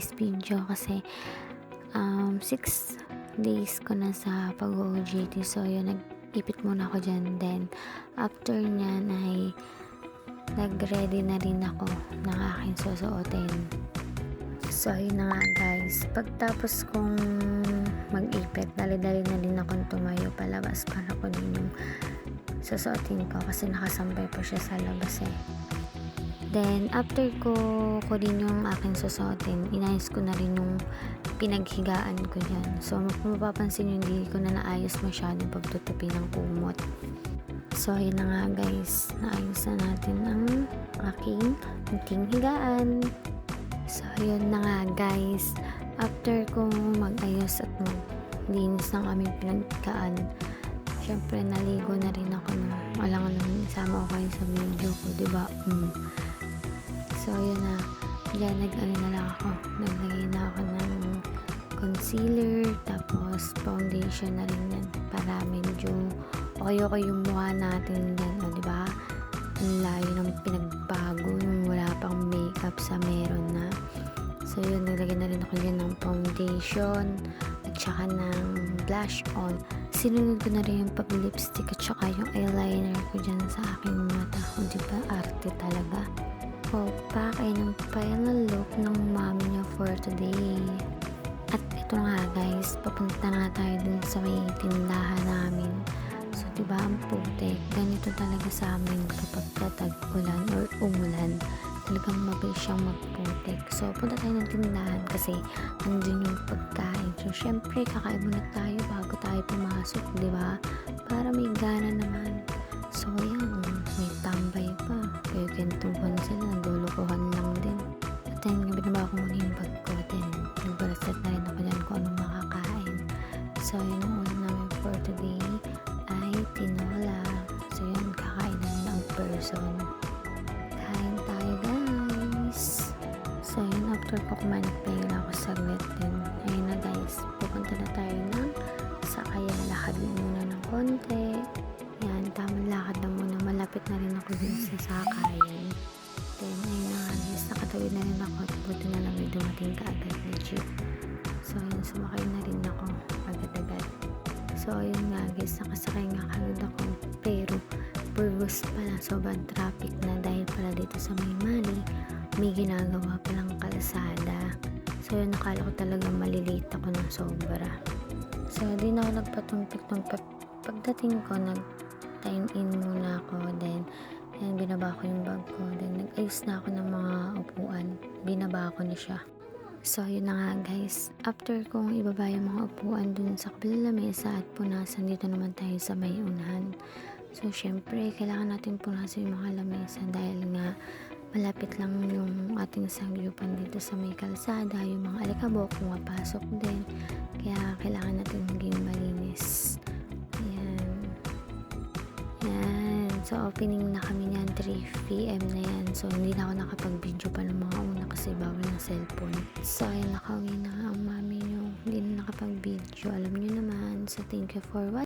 today's video kasi 6 days ko na sa pag-OJT. So yun, nag-ipit muna ako dyan. Then after nyan ay nag-ready na rin ako ng aking susuotin. So yun na nga guys, pagtapos kong mag-ipit, dali-dali na din akong tumayo palabas para kunin yung susuotin ko kasi nakasampay pa siya sa labas eh. Then after ko kunin yung aking susuotin, inayos ko na rin yung pinaghigaan ko dyan. So mapapansin nyo, hindi ko na naayos masyadong pagtutupi ng kumot. So yun na nga guys, naayos na natin ang aking munting higaan. So yun na nga guys, after ko mag-ayos at maglinis ng aming pinaghigaan, syempre naligo na rin ako na walang isama ko kayo sa video ko, diba? So yun na, dyan nag-ano na lang ako, naglagay na ako ng concealer, tapos foundation na rin yan para medyo okay yung mukha natin yan, o diba? Ang layo ng pinagbago nung wala pang makeup sa meron na. So yun, naglagay na rin ako dyan ng foundation at saka ng blush on. Sinunod ko na rin yung pag-lipstick at saka yung eyeliner ko dyan sa aking mata. O diba, arte talaga. O, pack ay ng final look ng mommy niya for today. At ito nga guys, papunta na tayo dun sa may tindahan namin. So diba, ang putik, ganito talaga sa amin kapag tag-ulan or umulan. Talagang mabilis siyang magputik. So punta tayo ng tindahan kasi nandun yung pagkain. So syempre kakain muna tayo bago tayo pumasok, diba? Para may gana naman. So yan, may tambay pa. Kaya gantuhan sila, naglulukuhan lang din. At then binaba ko muna yung bag ko. Then nagbalastat na rin ako dyan kung anong makakain. So yun ang ulam namin for today ay tinola. So yun, kakain na rin ang person. Kain tayo guys. So yun, after ko kumain, nagpahinga ako saglit din. Ayun na guys, pupunta na tayo ng sakayan. Lakad muna ng konti. Yan, tamang lakad na muna. Malapit na rin ako dun sa sakayan. Then ayun na nga guys, nakatawid na rin ako at buti na lang may dumating kaagad na jeep. So yun, sumakay na rin ako agad-agad. So ayun nga guys, nakasakay nga kagad ako, pero Burgos pala, sobrang traffic na dahil pala dito sa Maymani may ginagawa palang kalsada. So yun, nakala ko talaga malilate ako ng sobra. So di na ako nagpatumpik-tumpik. Pagdating ko, nag-time in muna ako, then ayan, binaba ko yung bag ko, then nag-ayos na ako ng mga upuan, binaba ko na siya. So yun na nga guys, after kong ibaba yung mga upuan dun sa kabilang lamesa at punasan, dito naman tayo sa may unahan. So syempre kailangan natin punasan yung mga lamesa dahil nga malapit lang yung ating sangyupan dito sa may kalsada, yung mga alikabok pumapasok din, kaya kailangan natin maging malinis. Ayan. Yan. So opening na kami niyan, 3 PM na yan. So hindi na ako nakapag-video pa ng mga una kasi bawal ng cellphone. So ayun, nakauwi na ang mami nyo, hindi na nakapag-video. Alam nyo naman. So thank you for watching.